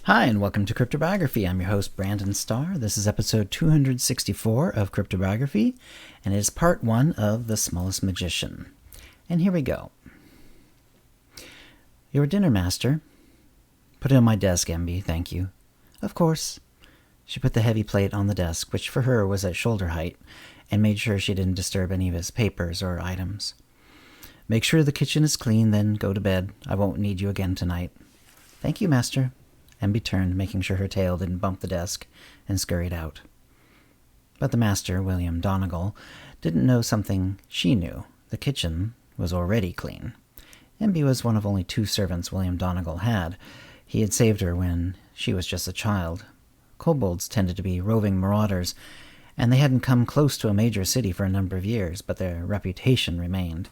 Hi, and welcome to CryptoBiography. I'm your host, Brandon Starr. This is episode 264 of CryptoBiography, and it is part 1 of The Smallest Magician. And here we go. Your dinner, master. Put it on my desk, MB, thank you. Of course. She put the heavy plate on the desk, which for her was at shoulder height, and made sure she didn't disturb any of his papers or items. Make sure the kitchen is clean, then go to bed. I won't need you again tonight. Thank you, master. MB turned, making sure her tail didn't bump the desk, and scurried out. But the master, William Donegal, didn't know something she knew. The kitchen was already clean. MB was one of only 2 servants William Donegal had. He had saved her when she was just a child. Kobolds tended to be roving marauders, and they hadn't come close to a major city for a number of years, but their reputation remained.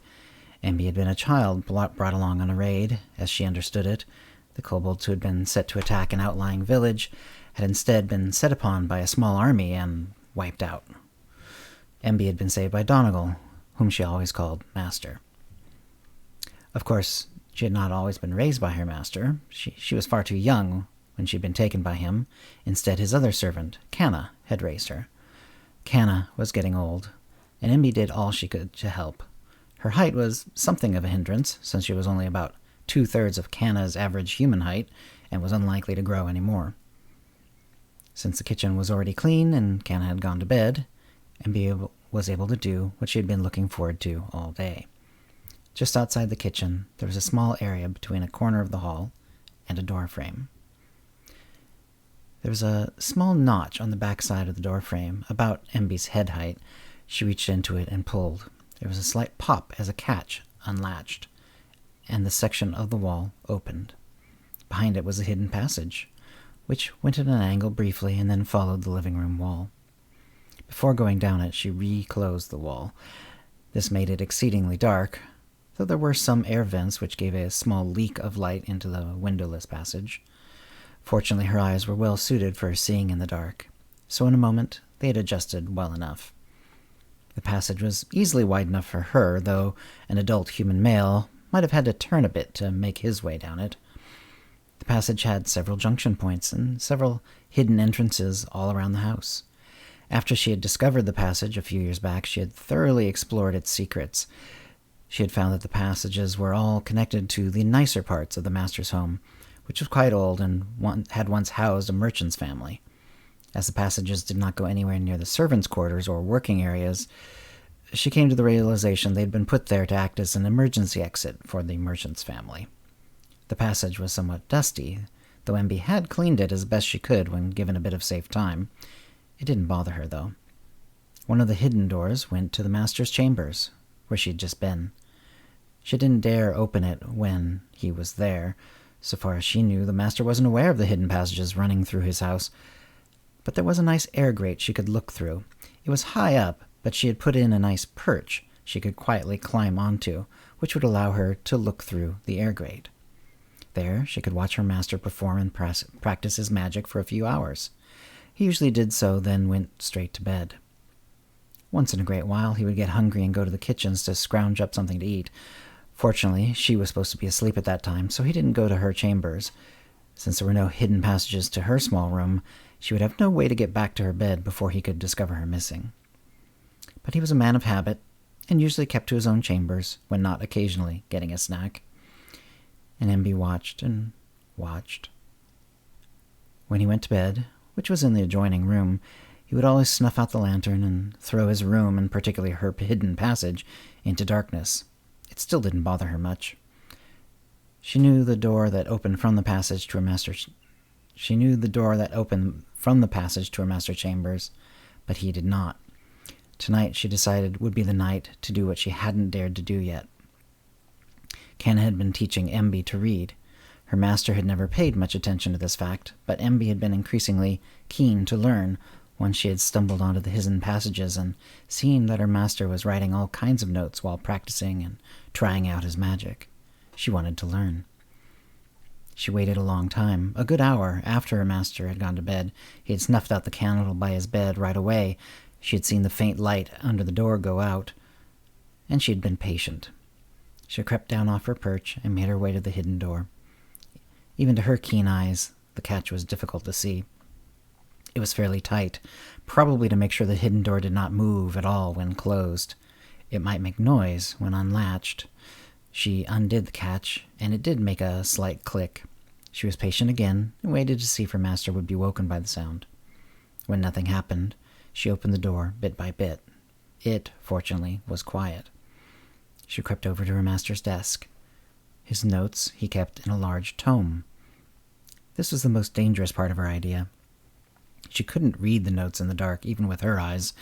MB had been a child brought along on a raid, as she understood it. The kobolds who had been set to attack an outlying village had instead been set upon by a small army and wiped out. MB had been saved by Donegal, whom she always called Master. Of course, she had not always been raised by her master. She was far too young when she had been taken by him. Instead, his other servant, Canna, had raised her. Canna was getting old, and MB did all she could to help. Her height was something of a hindrance, since she was only about 2/3 of Canna's average human height, and was unlikely to grow any more. Since the kitchen was already clean and Canna had gone to bed, MB was able to do what she had been looking forward to all day. Just outside the kitchen, there was a small area between a corner of the hall and a door frame. There was a small notch on the back side of the door frame, about MB's head height. She reached into it and pulled. There was a slight pop as a catch unlatched, and the section of the wall opened. Behind it was a hidden passage, which went at an angle briefly and then followed the living room wall. Before going down it, she reclosed the wall. This made it exceedingly dark, though there were some air vents which gave a small leak of light into the windowless passage. Fortunately, her eyes were well suited for seeing in the dark, so in a moment they had adjusted well enough. The passage was easily wide enough for her, though an adult human male might have had to turn a bit to make his way down it. The passage had several junction points and several hidden entrances all around the house. After she had discovered the passage a few years back, she had thoroughly explored its secrets. She had found that the passages were all connected to the nicer parts of the master's home, which was quite old and had once housed a merchant's family. As the passages did not go anywhere near the servants' quarters or working areas, she came to the realization they'd been put there to act as an emergency exit for the merchant's family. The passage was somewhat dusty, though MB had cleaned it as best she could when given a bit of safe time. It didn't bother her, though. One of the hidden doors went to the master's chambers, where she'd just been. She didn't dare open it when he was there. So far as she knew, the master wasn't aware of the hidden passages running through his house. But there was a nice air grate she could look through. It was high up, but she had put in a nice perch she could quietly climb onto, which would allow her to look through the air grate. There, she could watch her master perform and practice his magic for a few hours. He usually did so, then went straight to bed. Once in a great while, he would get hungry and go to the kitchens to scrounge up something to eat. Fortunately, she was supposed to be asleep at that time, so he didn't go to her chambers. Since there were no hidden passages to her small room, she would have no way to get back to her bed before he could discover her missing. But he was a man of habit, and usually kept to his own chambers, when not occasionally getting a snack. And MB watched and watched. When he went to bed, which was in the adjoining room, he would always snuff out the lantern and throw his room, and particularly her hidden passage, into darkness. It still didn't bother her much. She knew the door that opened from the passage to her master's chambers, but he did not. Tonight, she decided, would be the night to do what she hadn't dared to do yet. Canna had been teaching MB to read. Her master had never paid much attention to this fact, but MB had been increasingly keen to learn once she had stumbled onto the hidden passages and seen that her master was writing all kinds of notes while practicing and trying out his magic. She wanted to learn. She waited a long time, a good hour after her master had gone to bed. He had snuffed out the candle by his bed right away. She had seen the faint light under the door go out, and she had been patient. She crept down off her perch and made her way to the hidden door. Even to her keen eyes, The catch was difficult to see. It was fairly tight, probably to make sure the hidden door did not move at all when closed. It might make noise when unlatched. She undid the catch, and it did make a slight click. She was patient again and waited to see if her master would be woken by the sound. When nothing happened, she opened the door bit by bit. It, fortunately, was quiet. She crept over to her master's desk. His notes he kept in a large tome. This was the most dangerous part of her idea. She couldn't read the notes in the dark, even with her eyes,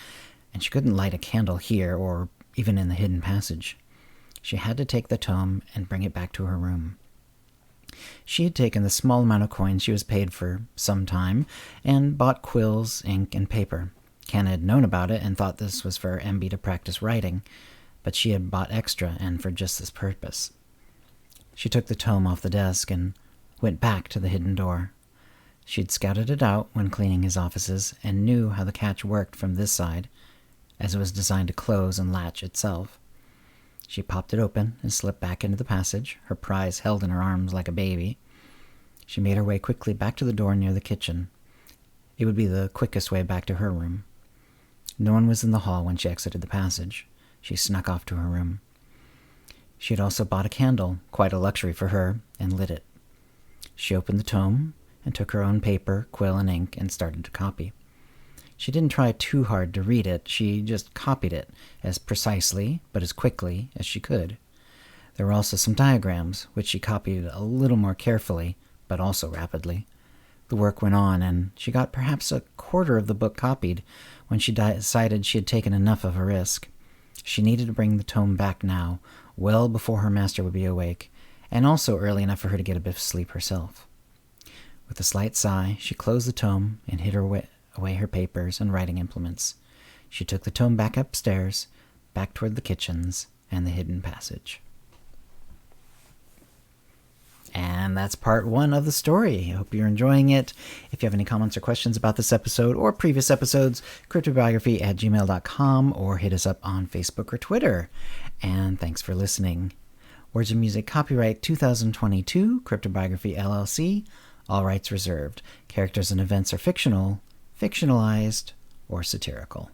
and she couldn't light a candle here or even in the hidden passage. She had to take the tome and bring it back to her room. She had taken the small amount of coins she was paid for some time and bought quills, ink, and paper. Ken had known about it and thought this was for MB to practice writing, but she had bought extra and for just this purpose. She took the tome off the desk and went back to the hidden door. She'd scouted it out when cleaning his offices and knew how the catch worked from this side, as it was designed to close and latch itself. She popped it open and slipped back into the passage, her prize held in her arms like a baby. She made her way quickly back to the door near the kitchen. It would be the quickest way back to her room. No one was in the hall when she exited the passage. She snuck off to her room. She had also bought a candle, quite a luxury for her, and lit it. She opened the tome and took her own paper, quill, and ink and started to copy. She didn't try too hard to read it. She just copied it as precisely, but as quickly as she could. There were also some diagrams, which she copied a little more carefully, but also rapidly. The work went on, and she got perhaps a quarter of the book copied when she decided she had taken enough of a risk. She needed to bring the tome back now, well before her master would be awake, and also early enough for her to get a bit of sleep herself. With a slight sigh, she closed the tome and hid away her papers and writing implements. She took the tome back upstairs, back toward the kitchens and the hidden passage. And that's part 1 of the story. I hope you're enjoying it. If you have any comments or questions about this episode or previous episodes, CryptoBiography@gmail.com or hit us up on Facebook or Twitter. And thanks for listening. Words and Music copyright 2022, CryptoBiography LLC. All rights reserved. Characters and events are fictional, fictionalized, or satirical.